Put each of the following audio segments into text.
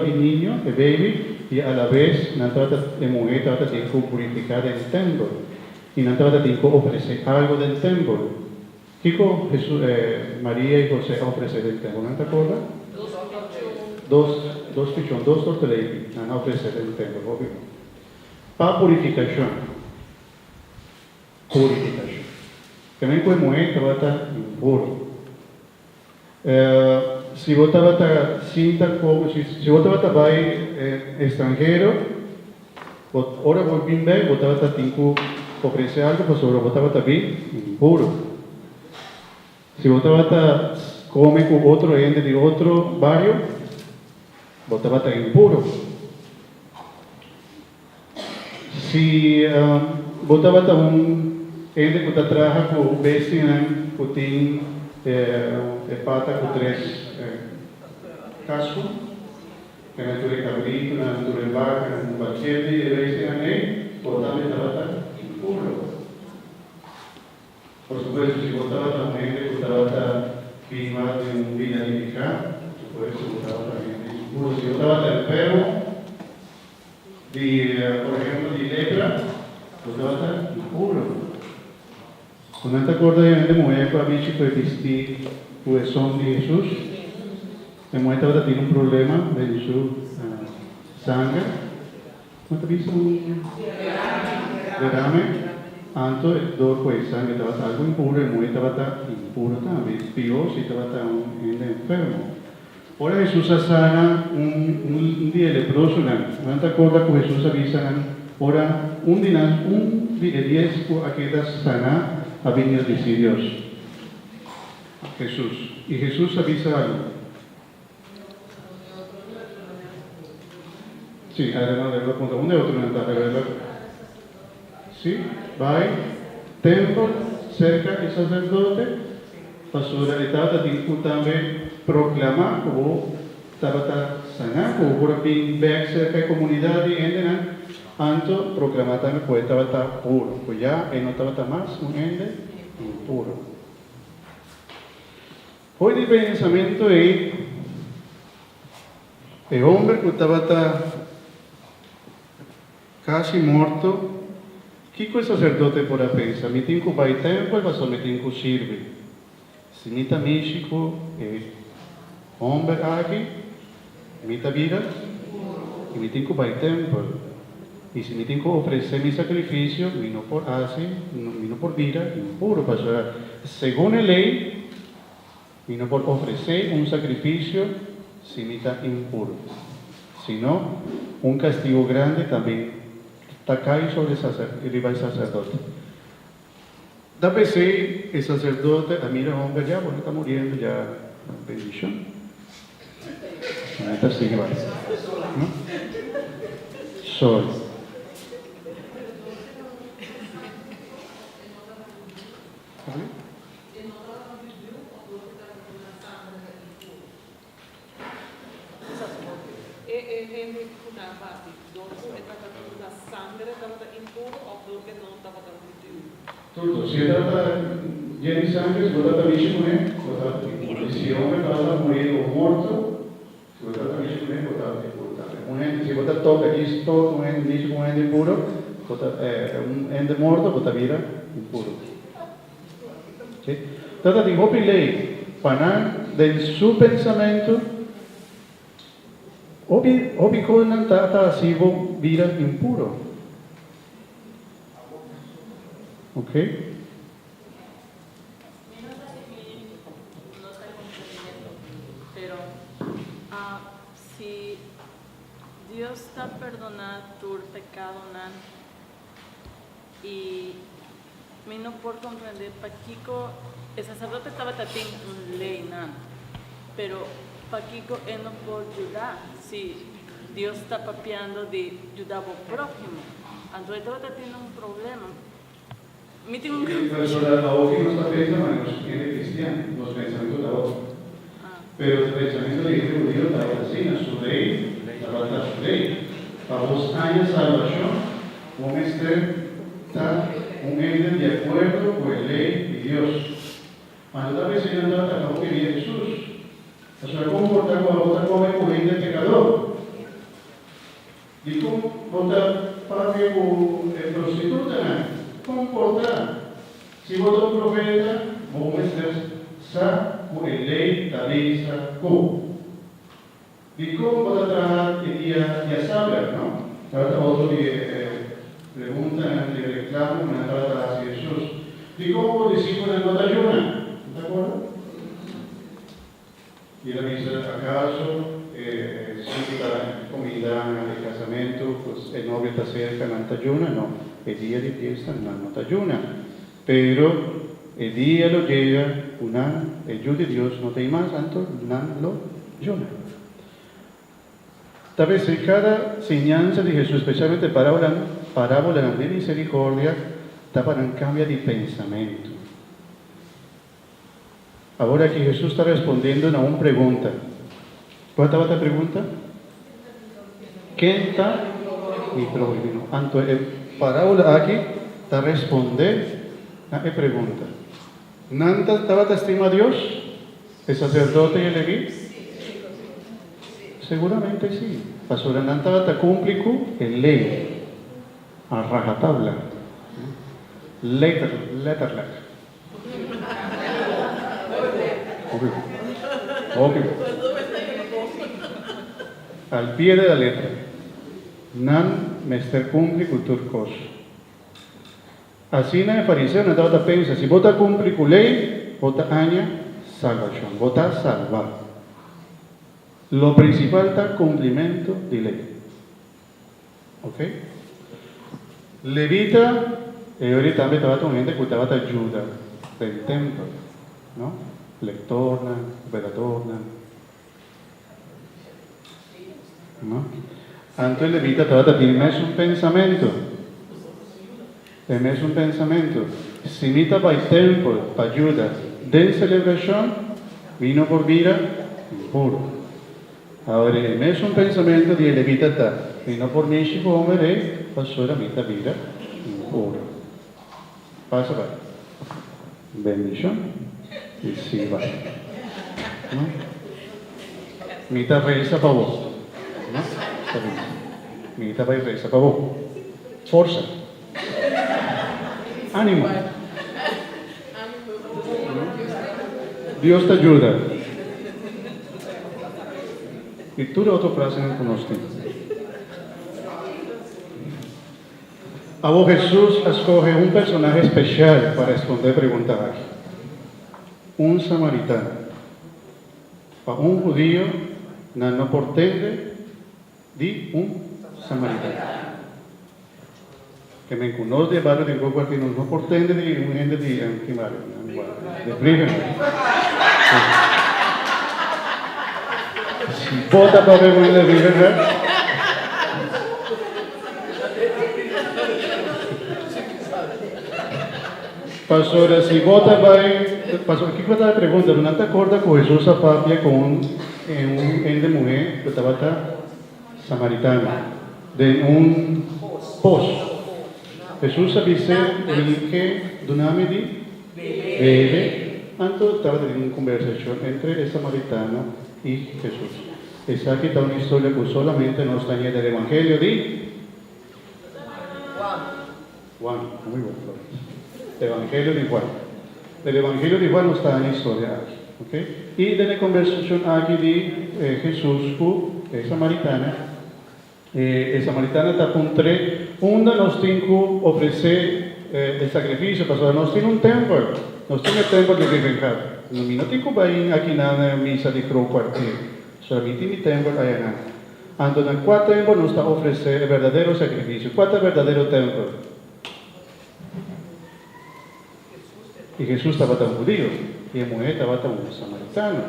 el niño, el baby, y a la vez no trata de mujer, trata de purificar el templo. Y no trata de ofrecer algo del templo. Kiko, Jesús, María y José ofrecen el templo, ¿no te acuerdas? Dos pichón, dos tortellitas, no ofrecen el templo, obvio. Para purificación. Purificación. Também com a moeda trata impuro. Se você sinta como se você vai estrangeiro, ora voltar bem, você tem que oferecer algo para sobre você bem impuro. Se você come com outro gente de outro barrio, você vai estar impuro. Se você vai estar gente que trabalha com vecina, que tem pata com três cascos, que é natura cabrito, natura vaca, um bachete, e vecina aí, você trabalha impuro. Por supuesto, se você trabalha gente que trabalha clima de vida indicada, por supuesto, você trabalha gente impuro. Se você trabalha enfermo, por ejemplo, de lepra, você trabalha impuro. Quando te acordas de mulher que a gente foi vestir o som de Jesus, a mulher estava tendo problema de sua sangue. Como te disse? Derrame. Anto dor com sangue estava algo impuro, a mulher estava impuro também. Pior se estava enfermo. Ora Jesus sana dia leproso, não te acordas que Jesus avisa, ora dia 10 por aquelas sana ha venido decir Dios, Jesús. Y Jesús avisa algo. Sí, además de la punta, un de otro en la verdad. Sí, vai, templo, cerca el sacerdote, pastora de tata, tincu también proclamar como estaba sana, como por bien ver cerca de comunidad y endenan. Anto proclamar también que estaba puro, pues ya no estaba más un ende impuro. Hoy el pensamiento es el hombre que estaba casi muerto, ¿qué es sacerdote por pensar? Me tengo que ir al templo, el pastor me tengo que servir. Si me está México, hombre aquí, me está vida, y me tengo que ir al templo. Y si me tengo que ofrecer mi sacrificio, vino por vino por vida, impuro. Según la ley, vino por ofrecer un sacrificio, si me está impuro. Si no, un castigo grande también está caído sobre el sacerdote. Da PC, el sacerdote, mira, hombre, ya, porque está muriendo, ya, bendición. Ahorita sigue más. ¿No? Soy. Tutto, si tratta di sangue, si tratta di come, se il uomo estava morendo morto, si tratta di come, si vota tocca, chi tocca un ente dice un ente impuro, un ente morto, vota vira impuro. ¿Sí? Trata di hopi lei, panar del suo pensamento, hopi con tata sivo vira impuro. ¿Ok? No está entendiendo, pero si Dios está perdonando tu pecado, y me no por comprender, Paquico, el sacerdote estaba tratando ley, pero Paquico él no puede ayudar si Dios está papeando de ayudar al prójimo. Entonces estaba teniendo un problema. La OGI no está pensando en los cristianos, los pensamientos de la OGI. Pero el pensamiento de Dios judío estaba así, en su ley, estaba en su ley. Para 2 años de salvación, un está un ente de acuerdo con la ley de Dios. Cuando está enseñando a la OGI de Jesús, se comporta como otra come con gente pecador. Dico, vota papi o prostituta, comporta. Si vota un profeta, vos sa o lei talisa co. Dico, vota trabajar y ya sabe, ¿no? Ahora otro pregunta, le reclamo, una trata hacia Jesús. Dico, vos discípulos no te ayunan, ¿de acuerdo? Y él dice, ¿acaso sí para comida de casamiento, pues el novio está cerca, no te ayuna? No, el día de fiesta no te ayuna. Pero el día lo llega, el ayuda de Dios no te más, tanto no lo ayuna. Tal vez en cada enseñanza de Jesús, especialmente parábola de misericordia, está para un cambio de pensamiento. Ahora que Jesús está respondiendo a una pregunta. ¿Cuál estaba la pregunta? ¿Quién está mi prójimo? Entonces, parábola aquí está respondiendo a la pregunta. ¿Nanta estaba estima a Dios? ¿El sacerdote y el leví? Seguramente sí. Pastor, Nanta está cumpliendo el ley. A rajatabla. Letterlijk. Obvio. Al pie de la letra. Nan mester cumpli cultur cos. Así na el fariseo no estaba pensa, si vota cumpli cu ley, vota aña salvación, vota salvar. Lo principal está cumplimiento de ley. ¿Ok? Levita, ahorita también estaba con gente que estaba ayuda del templo, ¿no? Lectorna, veladorna, ¿no? Antes levita estaba también es un pensamiento. Es un pensamiento. Si mita para el templo, para ayuda, de celebración, vino por vida, puro. Ahora, es un pensamiento de levita está. Vino por mí, si hombre, pasó la mitad vida, puro. Pasa para. Bendición. Y sí va. ¿No? Mitad reza para vos. ¿No? Mitad reza para vos. Fuerza. Ánimo. Dios te ayuda. Y tú la otra frase no conoces. A vos Jesús escoge un personaje especial para responder preguntas aquí. Un samaritano. Para un judío, no portende de un samaritano. Que me conoce de barrio de grupo que no portende de un gente de Brigham. Si vota para ver de Brigham, pastora, si vota pastor, ¿qué fue la pregunta? ¿No te acuerdas con Jesús a papia con un de mujer que estaba samaritana de un pozo? Jesús avise el que Duname di bebe. Antes estaba teniendo una conversación entre el samaritano y Jesús. Esa aquí está una historia que solamente nos está en el Evangelio de Juan. Muy bueno. El Evangelio de Juan. El Evangelio de Juan no está en la historia aquí. ¿Okay? Y de la conversación aquí de Jesús con el samaritana. El samaritano está con tres. Una nos tiene que ofrecer el sacrificio, pastor. Nos tiene un templo. Nos tiene el templo de Rivencar. No tengo que ir aquí nada misa de Crow Quartier. Solamente mi templo allá nada. Entonces, ¿cuál templo nos está ofreciendo el verdadero sacrificio? ¿Cuál es el verdadero templo? Y Jesús estaba tan judío. Y la mujer estaba tan samaritana.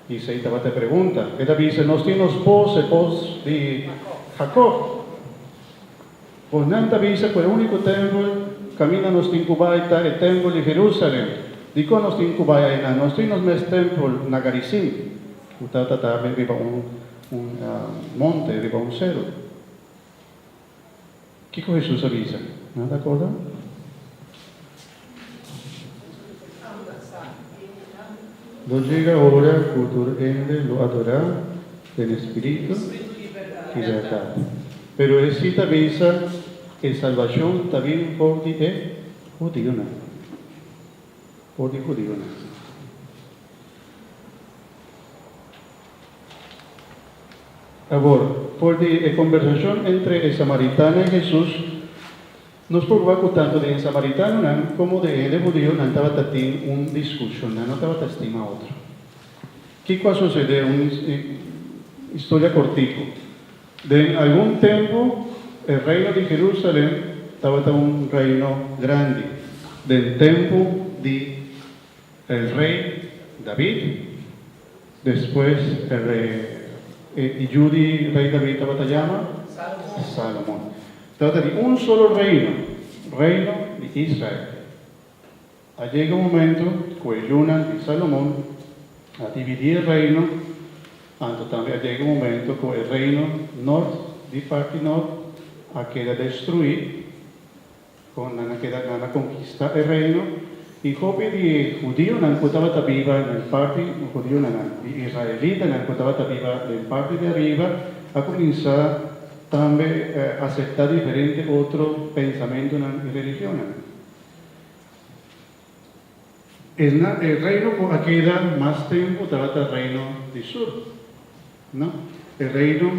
Y se estaba te pregunta. Ella dice, nos tiene los pos de Jacob. Pues nada dice que el único templo camina nos tiene el templo de Jerusalén. Digo nos tiene nos tiene el templo Nagarizim. Usted está arriba un monte, arriba un cerro. ¿Qué Jesús avisa? ¿No te acuerdas? No llega ahora futuro ende lo adorar en espíritu y verdad. Pero es si avisa el salvación también por di judío, ¿no? Por di judío, ¿no? Ahora, por la conversación entre el samaritano y Jesús, nos provoca tanto de el samaritano como de el judío, no estaba teniendo una discusión, no estaba estima a otro. ¿Qué sucede? Una historia cortica. De algún tiempo, el reino de Jerusalén estaba un reino grande. Del tiempo de el rey David, después el rey y Judy, rey David, estaba llama Salomón. Trata de un solo reino de Israel. Llega un momento que Yuna y Salomón a dividir el reino, entonces también llega un momento que el reino norte, de parte norte, queda destruido, queda conquista el reino, y joven de judío no estaba viva en el parte judío de israelita no estaba viva en el parte de arriba, a comenzar también a aceptar diferentes otros pensamientos y religiones. El reino que queda más tiempo estaba el reino del sur, ¿no? El reino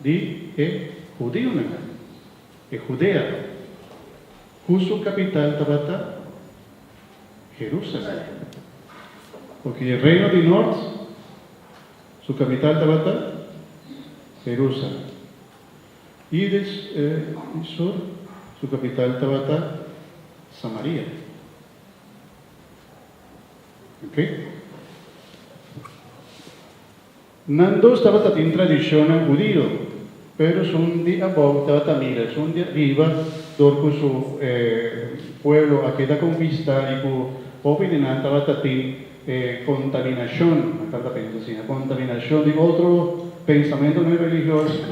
de judío, de Judea, cuyo capital estaba Jerusalén. Porque el reino del norte, su capital estaba Jerusalén. Y del sur, su capital estaba Samaria. ¿Ok? Nando estaba en tradición judío, pero son de abajo, son de arriba, donde su pueblo queda conquistado y Opininan estaba contaminación, contaminación de otro pensamiento no religioso,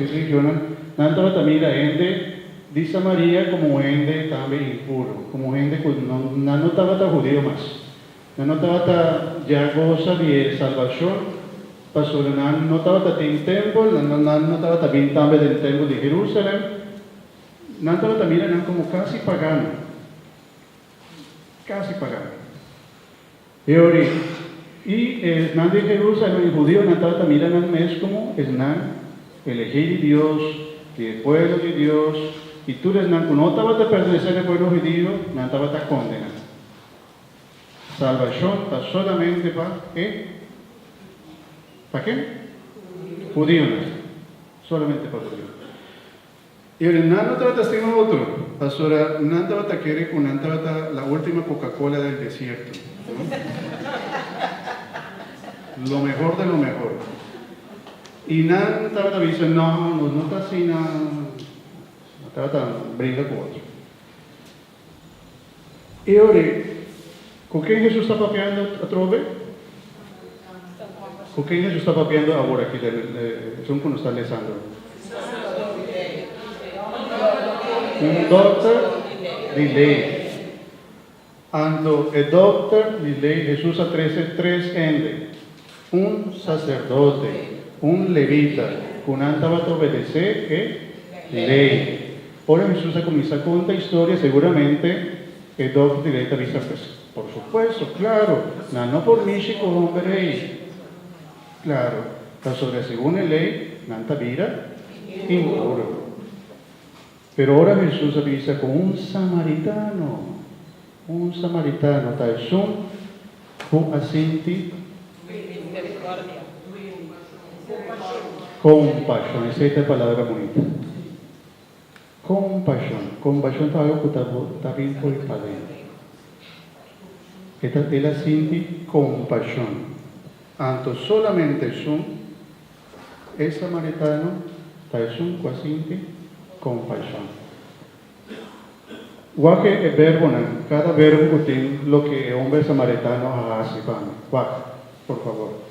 estaba también la gente de Samaria como gente también impuro, como gente que no estaba tan judío más, no estaba ya goza de salvación, pasó no estaba en templo, no estaba también del templo de Jerusalén, no estaba también como casi pagano. Y el nan de Jerusalén, el judío, Natata mira al mes como el nan, elegir de Dios, el pueblo de Dios, y tú eres nan, no estaba a pertenecer al pueblo judío, no estaba a condenar. Salvación está solamente para ¿qué? ¿Para qué? Judío, solamente para judíos. Y el nan no estaba testigo otro, pastora, no estaba a querer con la última Coca-Cola del desierto. Lo mejor de lo mejor. Y nada estaba diciendo, no está así, no estaba tan brinda con otro. Y ahora, ¿con quién Jesús está papeando a trove? ¿Con quién Jesús está papeando ahora aquí? Son cuando está leyendo. Un doctor de ley. Ando el doctor de ley, Jesús a 13 ende. Un sacerdote, un levita, con antaba a obedecer ley. Ahora Jesús comienza a contar historia, seguramente el doctor de ley te avisa, pues, por supuesto, claro, no por mí, chico, hombre, claro, pero sobre según la ley, nanta vira, impuro. Pero ahora Jesús avisa con un samaritano, tal son, who asinti, compasión, esa es la palabra bonita. Compasión es algo que está bien por el Padre. Él asinti compasión. Anto solamente son, el samaritano, tal son, que asinti compasión. Guaque el verbo, cada verbo que tiene lo que el hombre samaritano hace para mí. Por favor.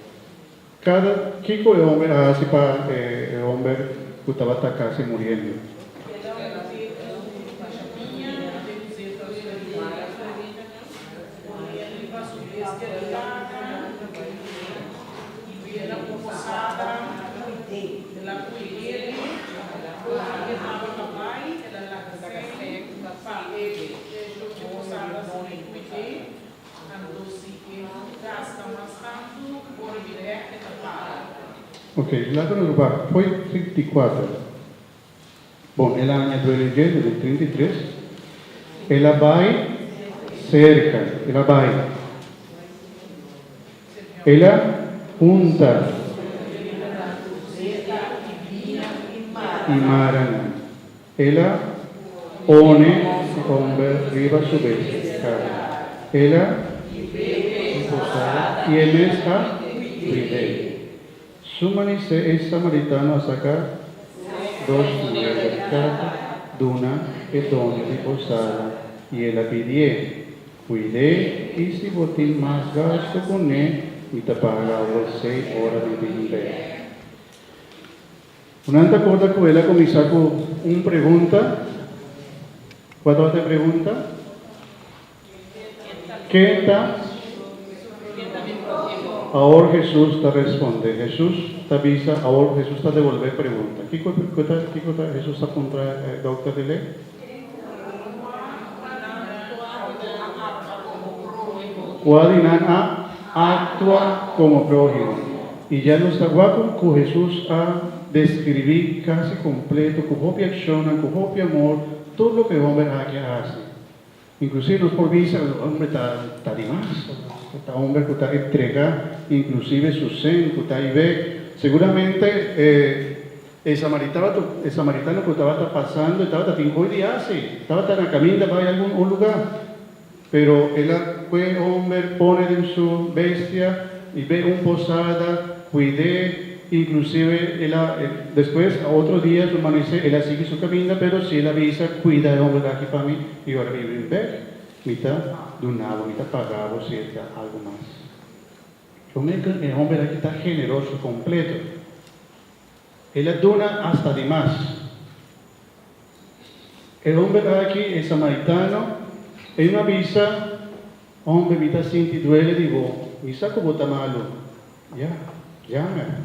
Cada Kiko el hombre hace para el hombre que estaba casi muriendo. Ok, Lázaro va, foi 34. Bom, ela añadiu ele no 33. Ela vai cerca, ela vai. Ela junta y Marana. Ela pone hombre arriba su bestia. Ela posada y él está cuide. Sumanice es samaritano a sacar 2 mujeres de casa, duna e donne di posada, y ela pidie. Cuide y si botín más gasto con él, y te paga 6 horas de dinero. Un'altra cosa che ella comincia con una pregunta. ¿Cuál es la pregunta? ¿Qué está? Ahora Jesús te responde. Jesús te avisa, ahora Jesús te devuelve pregunta. ¿Qué cosa Jesús está contra el doctor de ley? Guadinan actúa como prójimo. Y ya no está guapo que Jesús ha describir casi completo, con propia acción, con propio amor, todo lo que el hombre aquí hace. Inclusive nos por vista, el hombre está de más, este hombre que está entregado, inclusive su sen, que está ahí. Seguramente el samaritano que estaba pasando, estaba 5 días, estaba en la camino para algún lugar. Pero el hombre pone en su bestia y ve una posada, cuide. Inclusive, después, a otro día, su amanecer, ella sigue su camino, pero si ella avisa, cuida el hombre aquí para mí, y ahora vive en Beck, mitad donado, mitad pagado, si es algo más. El hombre aquí está generoso, completo. Ella dona hasta de más. El hombre aquí, el samaritano, él me avisa, hombre, mitad siente duele, digo, mi saco bota malo. Ya, llama.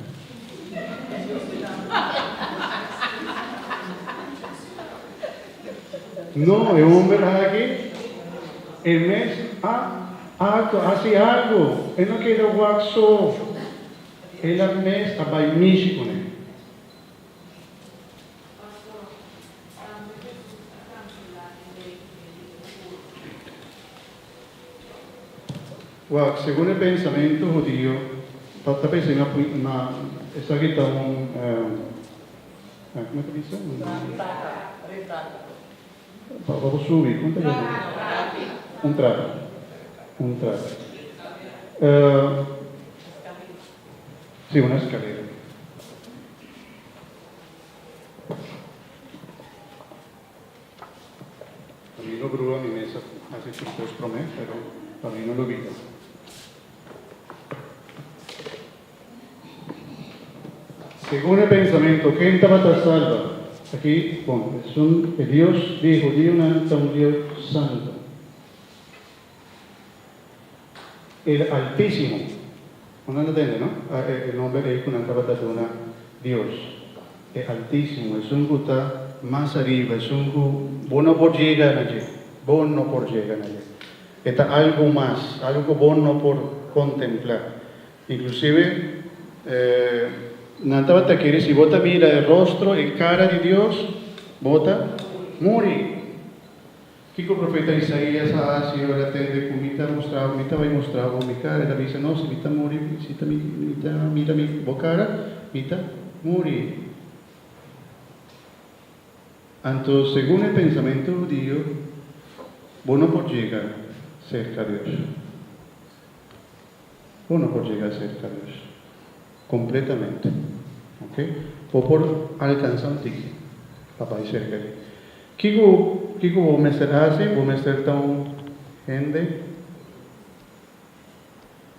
No, el hombre aquí, el mes hace algo. Él no quiere guaxo. Él al mes a baimishi con él. Según el pensamiento judío, está pensando esa guita ¿cómo te dice? Vamos a subir, ¿cuánto es? Un trato. Sí, una escalera. A mí lo grúa mi mesa hace chicos promés, pero a mí no lo vi. Según el pensamiento, ¿quién estaba salva? Aquí, bueno, Dios dijo, Dios es un Dios santo. El Altísimo, uno lo entiende, ¿no? El nombre es una trabataduna, Dios. El Altísimo, es un guta más arriba, es un bueno por llegar allí, bueno por llegar allí. Está algo más, algo bueno por contemplar. Inclusive, Nantavata quiere, si vota mira el rostro, el cara de Dios, vota, muere. Kiko profeta Isaías hace, ahora te mita va a mostrar mi cara, y dice, no, si mita muere, si mira mi bocara, mita muere. Entonces, según el pensamiento judío, bueno por llegar cerca de Dios. Bueno por llegar cerca de Dios. Completamente. ¿Ok? O por alcanzar un tique. Papá y cerca de Kiko vos me ser así, vos me ser tan gente.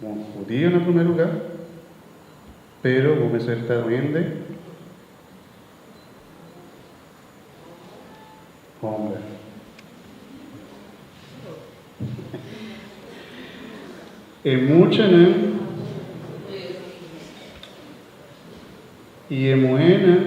Bueno, judío en el primer lugar, pero vos me ser tan gente. Hombre. En mucha y en buena